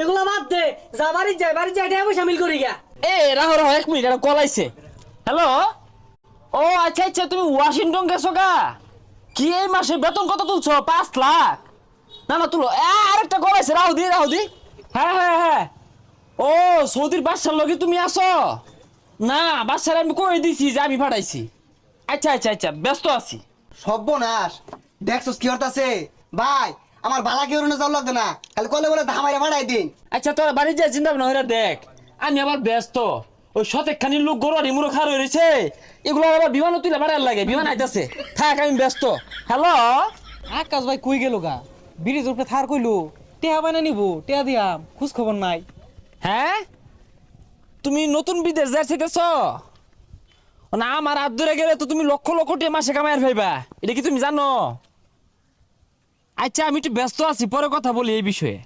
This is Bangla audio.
এগুলা বাদ দে, যা বাড়ি যাই টাকা পয়সা মিল করি গা। এ রাহো রাহো 1 মিনিট, এটা কল আইছে। হ্যালো, ও আচ্ছা আচ্ছা, তুমি ওয়াশিংটন গেছো গা? কি এই মাসে বেতন কত তুলছো? 5 লাখ? না না তুলো। আরেকটা কল আইছে, রাহো দি। হ্যাঁ হ্যাঁ হ্যাঁ, ও সৌদির বাদশার লগে তুমি আসো? না, বাদশার আমি কই দিছি যে আমি পাঠাইছি। আচ্ছা আচ্ছা আচ্ছা, ব্যস্ত আছি। সর্বনাশ, দেখছস কি হতাছে ভাই? আমার বালা কি ওরনে যাও লাগতো না, খালি কলে বলে ধামাইরা বাড়াই দিন। আচ্ছা তোর বাড়ি যা, চিন্তা ভাবনা হইরা দেখ। আমি আবার ব্যস্ত, ওই শতেকখানি লোক গরু আর মুড়ো খার হয়েছে, এগুলো আবার বিমানও তুলে বাড়ার লাগে, বিমান আইতাছে। থাক, আমি ব্যস্ত। হ্যালো, আকাশ ভাই কই গেল গা? ব্রিজের উপরে থার কইলো টেহা বাইনা নিবো, টেহা দিয়াম, খোঁজ খবর নাই। হ্যাঁ তুমি নতুন বিদেশ যাইতেছ না? আমার হাত ধরে গেলে তো তুমি লক্ষ লক্ষ টাকা মাসে কামাইয়ার ভাইবা, এটা কি তুমি জানো? আচ্ছা আমি একটু ব্যস্ত আছি, পরে কথা বলি এই বিষয়ে।